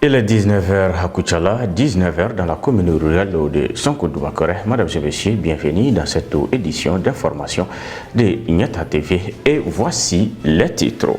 Il est 19h à Koutchala, 19h dans la commune rurale de Sonko-Douakere. Madame et messieurs, bienvenue dans cette édition d'information de Nyata TV. Et voici les titres.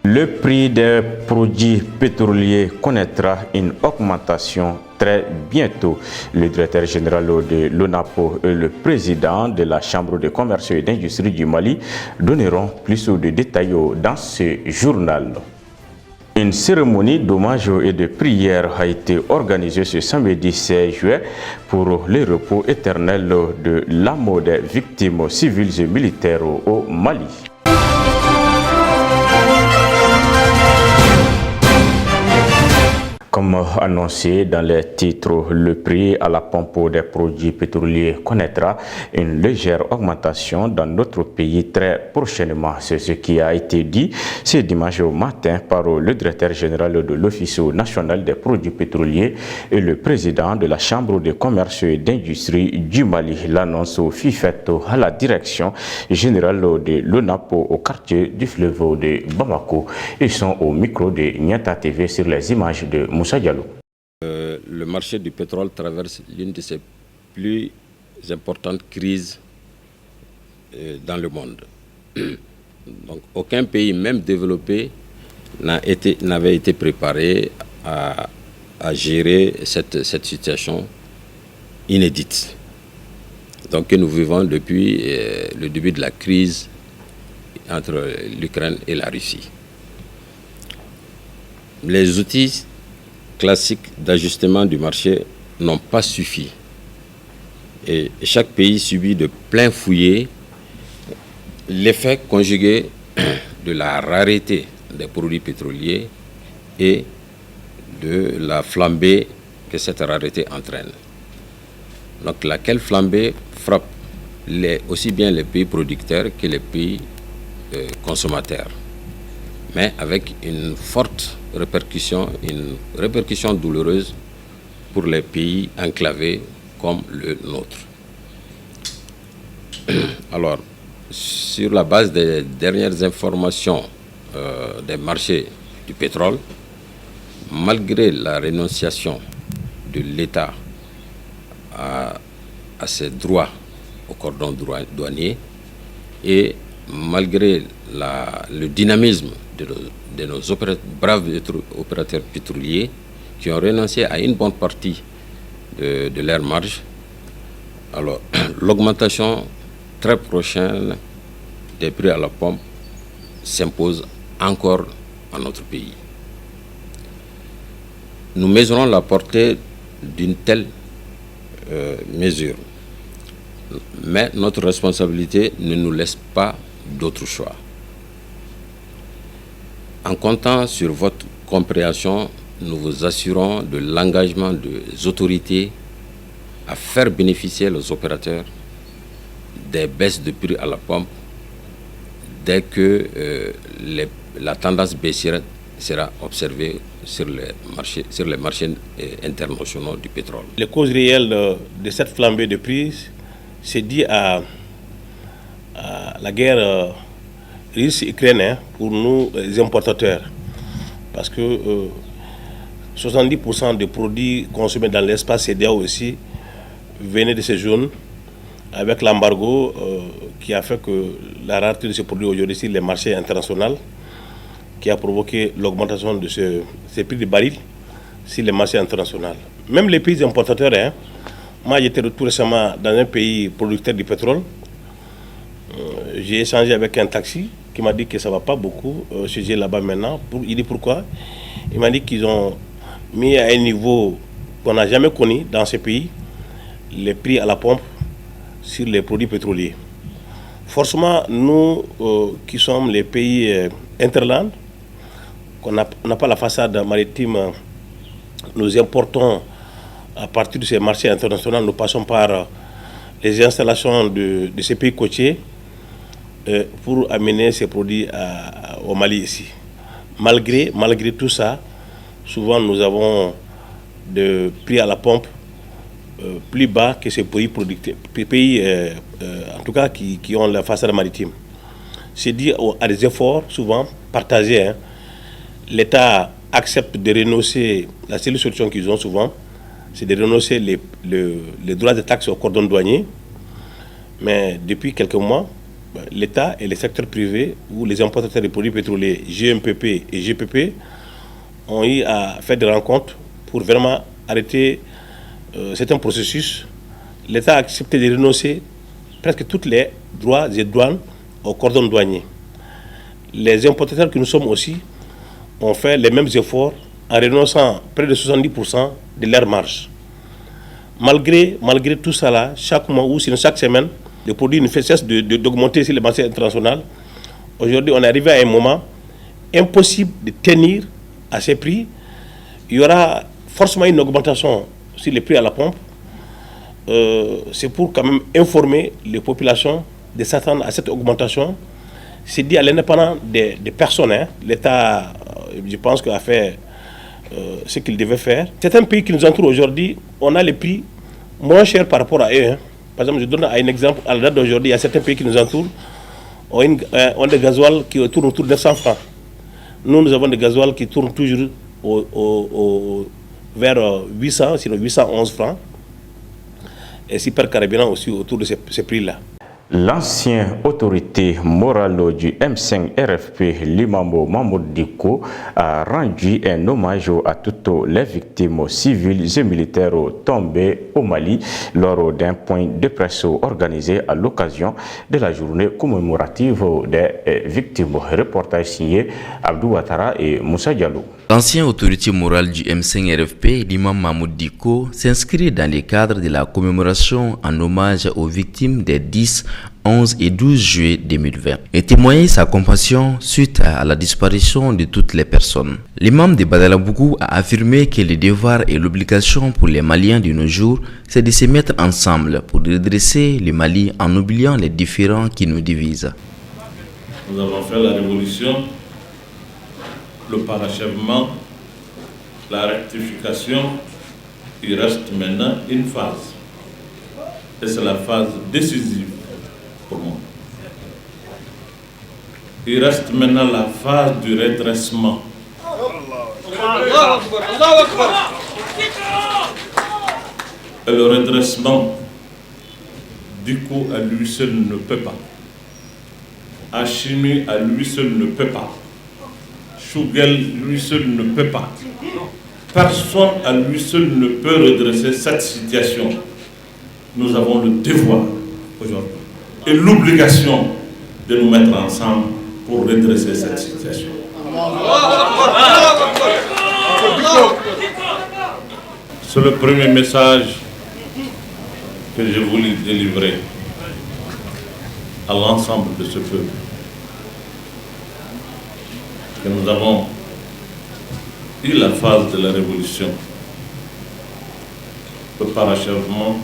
Le prix des produits pétroliers connaîtra une augmentation très bientôt. Le directeur général de l'ONAPO et le président de la Chambre de commerce et d'industrie du Mali donneront plus de détails dans ce journal. Une cérémonie d'hommage et de prière a été organisée ce samedi 16 juillet pour le repos éternel de l'âme des victimes civiles et militaires au Mali. Comme annoncé dans les titres, le prix à la pompe des produits pétroliers connaîtra une légère augmentation dans notre pays très prochainement. C'est ce qui a été dit ce dimanche matin par le directeur général de l'Office national des produits pétroliers et le président de la Chambre de commerce et d'industrie du Mali. L'annonce fut faite à la direction générale de l'ONAPO au quartier du fleuve de Bamako. Ils sont au micro de Nyata TV sur les images de Moussa Diallo. Le marché du pétrole traverse l'une de ses plus importantes crises dans le monde. Donc, aucun pays, même développé, n'avait été préparé à gérer cette situation inédite. Donc, que nous vivons depuis le début de la crise entre l'Ukraine et la Russie. Les outils classiques d'ajustement du marché n'ont pas suffi. Et chaque pays subit de plein fouet l'effet conjugué de la rareté des produits pétroliers et de la flambée que cette rareté entraîne. Donc laquelle flambée frappe aussi bien les pays producteurs que les pays consommateurs, mais avec une forte répercussion, une répercussion douloureuse pour les pays enclavés comme le nôtre. Alors, sur la base des dernières informations des marchés du pétrole, malgré la rénonciation de l'État à ses droits au cordon douanier et malgré le dynamisme de nos braves opérateurs pétroliers qui ont renoncé à une bonne partie de leur marge, alors l'augmentation très prochaine des prix à la pompe s'impose encore à notre pays. Nous mesurons la portée d'une telle mesure, mais notre responsabilité ne nous laisse pas d'autre choix. En comptant sur votre compréhension, nous vous assurons de l'engagement des autorités à faire bénéficier les opérateurs des baisses de prix à la pompe dès que la tendance baissière sera observée sur les marchés internationaux du pétrole. Les causes réelles de cette flambée de prix, c'est dû à la guerre russe-ukrainienne pour nous, les importateurs. Parce que 70% des produits consommés dans l'espace CEDEAO aussi venaient de ces zones, avec l'embargo qui a fait que la rareté de ces produits aujourd'hui sur les marchés internationaux, qui a provoqué l'augmentation de ces prix de baril sur les marchés internationaux. Même les pays importateurs, moi j'étais tout récemment dans un pays producteur du pétrole, j'ai échangé avec un taxi qui m'a dit que ça ne va pas beaucoup sujet là-bas maintenant. Il dit pourquoi? Il m'a dit qu'ils ont mis à un niveau qu'on n'a jamais connu dans ces pays les prix à la pompe sur les produits pétroliers. Forcément, nous qui sommes les pays interland, qu'on n'a pas la façade maritime, nous importons à partir de ces marchés internationaux, nous passons par les installations de ces pays côtiers pour amener ces produits au Mali ici. Malgré tout ça, souvent nous avons des prix à la pompe plus bas que ces pays producteurs, en tout cas qui ont la façade maritime. C'est dû à des efforts souvent partagés. L'État acceptent de renoncer, la seule solution qu'ils ont souvent, c'est de renoncer les droits de taxes au cordon douanier. Mais depuis quelques mois, l'État et les secteurs privés ou les importateurs de produits pétroliers, GMPP et GPP, ont eu à faire des rencontres pour vraiment arrêter certains processus. L'État a accepté de renoncer presque tous les droits et douanes au cordon douanier. Les importateurs que nous sommes aussi ont fait les mêmes efforts en renonçant près de 70% de leur marge. Malgré tout cela, chaque mois ou sinon chaque semaine, le produit ne fait cesse d'augmenter sur les marchés internationaux. Aujourd'hui, on est arrivé à un moment impossible de tenir à ces prix. Il y aura forcément une augmentation sur les prix à la pompe. C'est pour quand même informer les populations de s'attendre à cette augmentation. C'est dit à l'indépendant des personnes. Hein. L'État, je pense, a fait ce qu'il devait faire. Certains pays qui nous entourent aujourd'hui, on a les prix moins chers par rapport à eux. Hein. Par exemple, je donne un exemple. À la date d'aujourd'hui, il y a certains pays qui nous entourent, ont des gasoils qui tournent autour de 900 francs. Nous avons des gasoils qui tournent toujours vers 800, sinon 811 francs. Et super carburant aussi autour de ces prix-là. L'ancien autorité morale du M5 RFP, Limambo Mahmoud Dicko, a rendu un hommage à toutes les victimes civiles et militaires tombées au Mali lors d'un point de presse organisé à l'occasion de la journée commémorative des victimes. Reportage signé Abdou Ouattara et Moussa Diallo. L'ancien autorité morale du M5 RFP, l'imam Mahmoud Dicko, s'inscrit dans le cadre de la commémoration en hommage aux victimes des 10, 11 et 12 juillet 2020 et témoigner sa compassion suite à la disparition de toutes les personnes. L'imam de Badalabougou a affirmé que le devoir et l'obligation pour les Maliens de nos jours, c'est de se mettre ensemble pour redresser le Mali en oubliant les différends qui nous divisent. Nous avons fait la révolution, le parachèvement, la rectification. Il reste maintenant une phase. Et c'est la phase décisive pour moi. Il reste maintenant la phase du redressement. Et le redressement, du coup, à lui seul ne peut pas. Hachimi, à lui seul ne peut pas. Chougel, lui seul ne peut pas. Personne à lui seul ne peut redresser cette situation. Nous avons le devoir aujourd'hui et l'obligation de nous mettre ensemble pour redresser cette situation. C'est le premier message que je voulais délivrer à l'ensemble de ce peuple. Que nous avons eu la phase de la révolution, le parachèvement,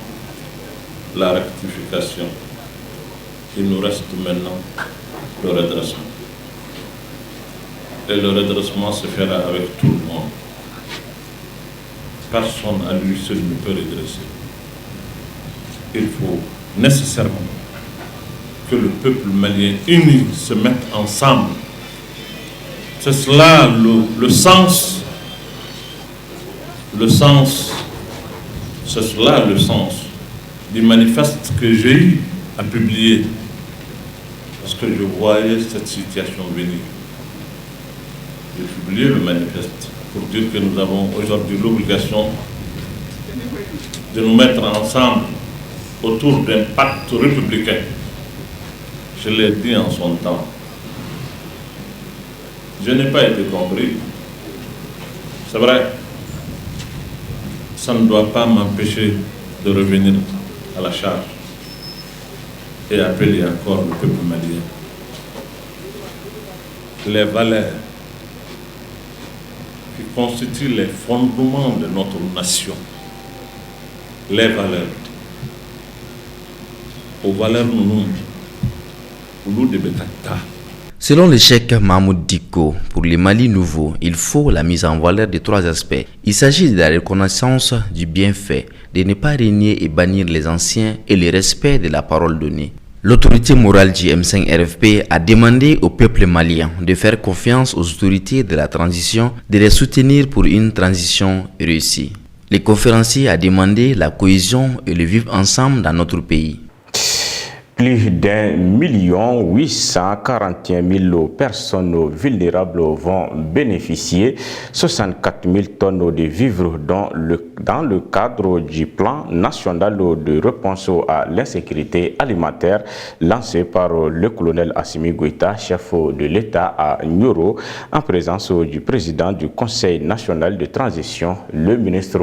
la rectification. Il nous reste maintenant le redressement. Et le redressement se fera avec tout le monde. Personne à lui seul ne peut redresser. Il faut nécessairement que le peuple malien uni se mette ensemble. C'est cela le sens. C'est cela le sens du manifeste que j'ai eu à publier. Parce que je voyais cette situation venir. J'ai publié le manifeste pour dire que nous avons aujourd'hui l'obligation de nous mettre ensemble autour d'un pacte républicain. Je l'ai dit en son temps. Je n'ai pas été compris. C'est vrai. Ça ne doit pas m'empêcher de revenir à la charge et appeler encore le peuple malien. Les valeurs qui constituent les fondements de notre nation, les valeurs, aux valeurs nous de Betata. Selon le cheikh Mahmoud Dicko, pour le Mali nouveau, il faut la mise en valeur de 3 aspects. Il s'agit de la reconnaissance du bienfait, de ne pas régner et bannir les anciens et le respect de la parole donnée. L'autorité morale du M5 RFP a demandé au peuple malien de faire confiance aux autorités de la transition, de les soutenir pour une transition réussie. Le conférencier a demandé la cohésion et le vivre ensemble dans notre pays. Plus d'1,841,000 personnes vulnérables vont bénéficier 64 000 tonnes de vivres dans le cadre du plan national de réponse à l'insécurité alimentaire lancé par le colonel Assimi Goïta, chef de l'État à Nioro, en présence du président du Conseil national de transition, le ministre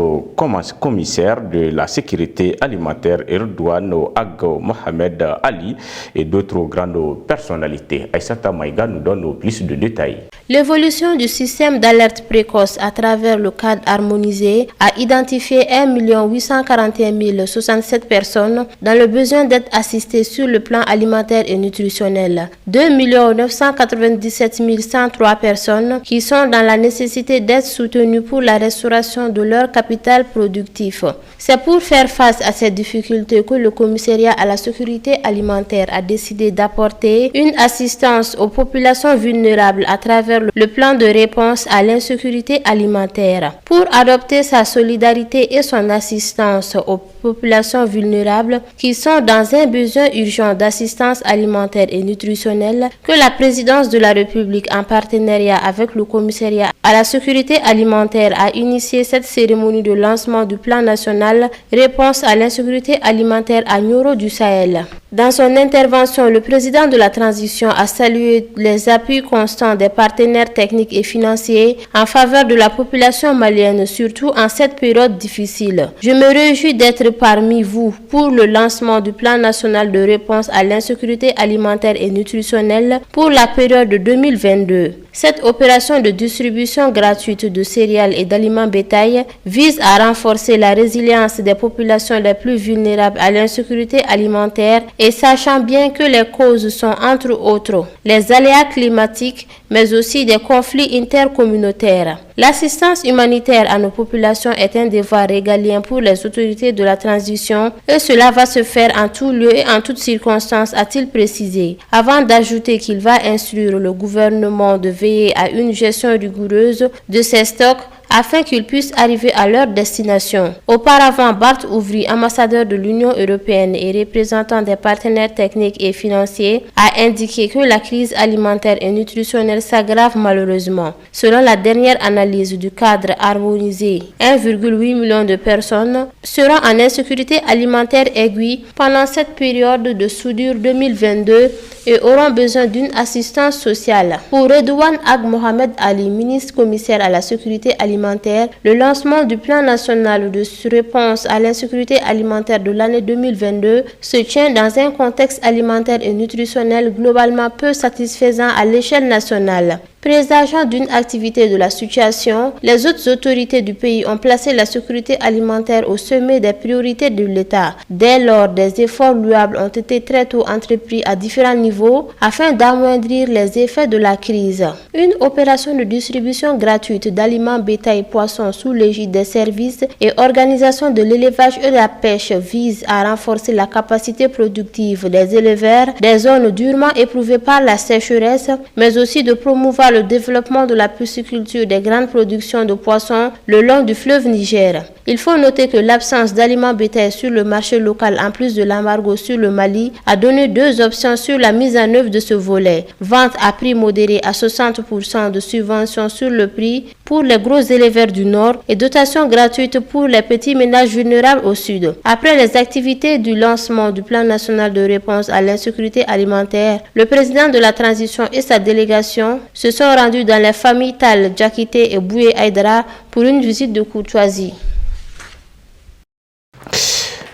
commissaire de la sécurité alimentaire Erdogan Ag Mohamed Ali et d'autres grandes personnalités. Aïssata Maïga nous donne plus de détails. L'évolution du système d'alerte précoce à travers le cadre harmonisé a identifié 1 841 067 personnes dans le besoin d'être assistées sur le plan alimentaire et nutritionnel. 2 997 103 personnes qui sont dans la nécessité d'être soutenues pour la restauration de leur capital productif. C'est pour faire face à ces difficultés que le commissariat à la sécurité alimentaire a décidé d'apporter une assistance aux populations vulnérables à travers le plan de réponse à l'insécurité alimentaire. Pour adopter sa solidarité et son assistance aux populations vulnérables qui sont dans un besoin urgent d'assistance alimentaire et nutritionnelle, que la présidence de la République en partenariat avec le commissariat à la sécurité alimentaire a initié cette cérémonie de lancement du plan national réponse à l'insécurité alimentaire à Nioro du Sahel. Dans son intervention, le président de la transition a salué les appuis constants des partenaires techniques et financiers en faveur de la population malienne, surtout en cette période difficile. Je me réjouis d'être parmi vous pour le lancement du plan national de réponse à l'insécurité alimentaire et nutritionnelle pour la période de 2022. Cette opération de distribution gratuite de céréales et d'aliments bétail vise à renforcer la résilience des populations les plus vulnérables à l'insécurité alimentaire et sachant bien que les causes sont entre autres les aléas climatiques mais aussi des conflits intercommunautaires. L'assistance humanitaire à nos populations est un devoir régalien pour les autorités de la transition et cela va se faire en tout lieu et en toutes circonstances, a-t-il précisé, avant d'ajouter qu'il va instruire le gouvernement de veiller à une gestion rigoureuse de ces stocks afin qu'ils puissent arriver à leur destination. Auparavant, Bart Ouvry, ambassadeur de l'Union européenne et représentant des partenaires techniques et financiers, a indiqué que la crise alimentaire et nutritionnelle s'aggrave malheureusement. Selon la dernière analyse du cadre harmonisé, 1,8 million de personnes seront en insécurité alimentaire aiguë pendant cette période de soudure 2022 et auront besoin d'une assistance sociale. Pour Redouane Ag Mohamed Ali, ministre commissaire à la sécurité alimentaire, le lancement du plan national de réponse à l'insécurité alimentaire de l'année 2022 se tient dans un contexte alimentaire et nutritionnel globalement peu satisfaisant à l'échelle nationale. Présageant d'une activité de la situation, les autres autorités du pays ont placé la sécurité alimentaire au sommet des priorités de l'État. Dès lors, des efforts louables ont été très tôt entrepris à différents niveaux afin d'amoindrir les effets de la crise. Une opération de distribution gratuite d'aliments bétail poissons sous l'égide des services et organisations de l'élevage et de la pêche vise à renforcer la capacité productive des éleveurs des zones durement éprouvées par la sécheresse, mais aussi de promouvoir le développement de la pisciculture des grandes productions de poissons le long du fleuve Niger. Il faut noter que l'absence d'aliments bétail sur le marché local en plus de l'embargo sur le Mali a donné deux options sur la mise en œuvre de ce volet. Vente à prix modéré à 60% de subvention sur le prix pour les gros éleveurs du Nord et dotation gratuite pour les petits ménages vulnérables au Sud. Après les activités du lancement du plan national de réponse à l'insécurité alimentaire, le président de la transition et sa délégation se sont rendus dans les familles Tal, Djakité et Boué Aïdara pour une visite de courtoisie.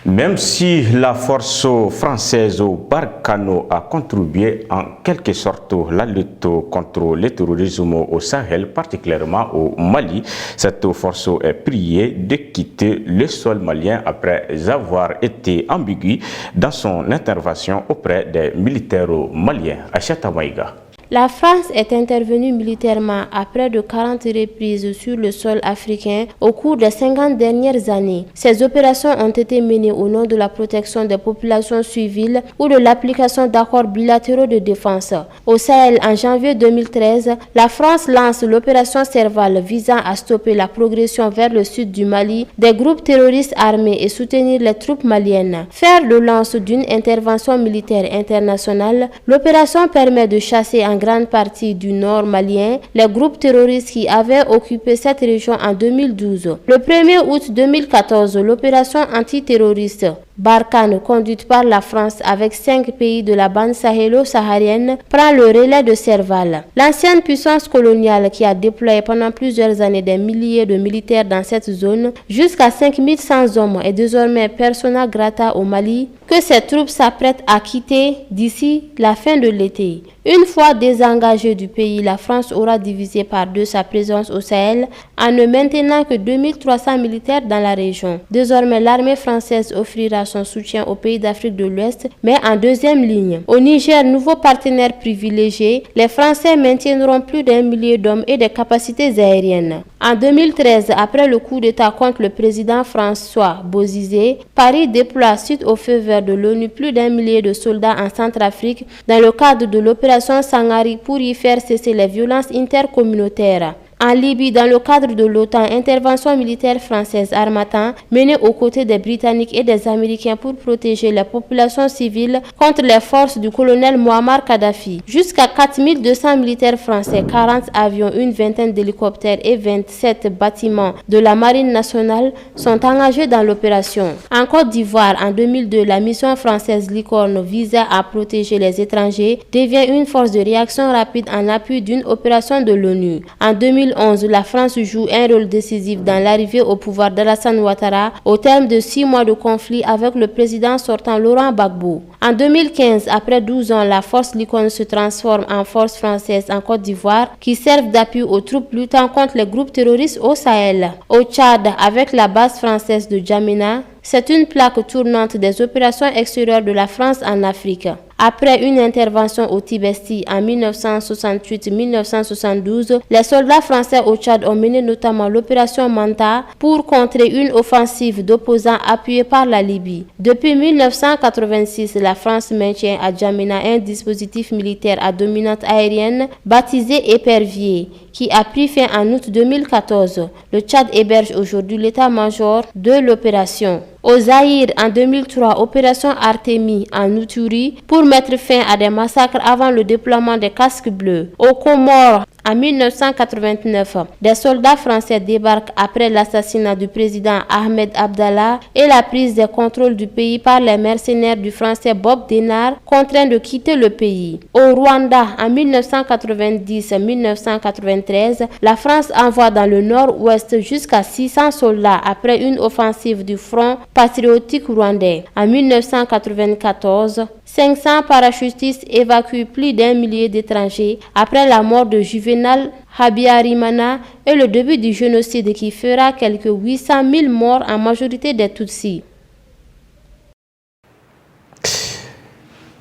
Même si la force française au Barkhane a contribué en quelque sorte à la lutte contre le terrorisme au Sahel, particulièrement au Mali, cette force est priée de quitter le sol malien après avoir été ambiguë dans son intervention auprès des militaires maliens. Aïssata Maïga. La France est intervenue militairement à près de 40 reprises sur le sol africain au cours des 50 dernières années. Ces opérations ont été menées au nom de la protection des populations civiles ou de l'application d'accords bilatéraux de défense. Au Sahel, en janvier 2013, la France lance l'opération Serval visant à stopper la progression vers le sud du Mali des groupes terroristes armés et soutenir les troupes maliennes. Fer de lance d'une intervention militaire internationale, l'opération permet de chasser en grande partie du nord malien les groupes terroristes qui avaient occupé cette région en 2012. Le 1er août 2014, l'opération antiterroriste Barkhane, conduite par la France avec 5 pays de la bande sahélo-saharienne, prend le relais de Serval. L'ancienne puissance coloniale qui a déployé pendant plusieurs années des milliers de militaires dans cette zone, jusqu'à 5100 hommes, est désormais persona grata au Mali, que ses troupes s'apprêtent à quitter d'ici la fin de l'été. Une fois désengagée du pays, la France aura divisé par 2 sa présence au Sahel en ne maintenant que 2300 militaires dans la région. Désormais, l'armée française offrira son soutien aux pays d'Afrique de l'Ouest, mais en deuxième ligne. Au Niger, nouveau partenaire privilégié, les Français maintiendront plus d'1 millier d'hommes et des capacités aériennes. En 2013, après le coup d'État contre le président François Bozizé, Paris déploie suite au feu vert de l'ONU plus d'1 millier de soldats en Centrafrique dans le cadre de l'opération Sangari pour y faire cesser les violences intercommunautaires. En Libye, dans le cadre de l'OTAN, intervention militaire française Harmattan menée aux côtés des Britanniques et des Américains pour protéger les populations civiles contre les forces du colonel Muammar Kadhafi. Jusqu'à 4200 militaires français, 40 avions, une vingtaine d'hélicoptères et 27 bâtiments de la Marine nationale sont engagés dans l'opération. En Côte d'Ivoire, en 2002, la mission française Licorne visant à protéger les étrangers devient une force de réaction rapide en appui d'une opération de l'ONU. En 2011, la France joue un rôle décisif dans l'arrivée au pouvoir d'Alassane Ouattara au terme de 6 mois de conflit avec le président sortant Laurent Gbagbo. En 2015, après 12 ans, la force Licorne se transforme en force française en Côte d'Ivoire qui servent d'appui aux troupes luttant contre les groupes terroristes au Sahel. Au Tchad, avec la base française de Djamena, c'est une plaque tournante des opérations extérieures de la France en Afrique. Après une intervention au Tibesti en 1968-1972, les soldats français au Tchad ont mené notamment l'opération Manta pour contrer une offensive d'opposants appuyée par la Libye. Depuis 1986, la France maintient à Djamena un dispositif militaire à dominante aérienne baptisé Épervier, qui a pris fin en août 2014. Le Tchad héberge aujourd'hui l'état-major de l'opération. Au Zaïre, en 2003, opération Artémis en Outuri pour mettre fin à des massacres avant le déploiement des casques bleus. Aux Comores, en 1989, des soldats français débarquent après l'assassinat du président Ahmed Abdallah et la prise des contrôles du pays par les mercenaires du français Bob Denard, contraints de quitter le pays. Au Rwanda, en 1990-1993, la France envoie dans le nord-ouest jusqu'à 600 soldats après une offensive du Front patriotique rwandais. En 1994, 500 parachutistes évacuent plus d'1 millier d'étrangers après la mort de Juvenal Habyarimana et le début du génocide qui fera quelques 800 000 morts, en majorité des Tutsis.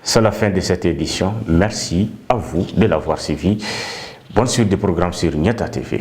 C'est la fin de cette édition. Merci à vous de l'avoir suivi. Bonne suite des programmes sur Nieta TV.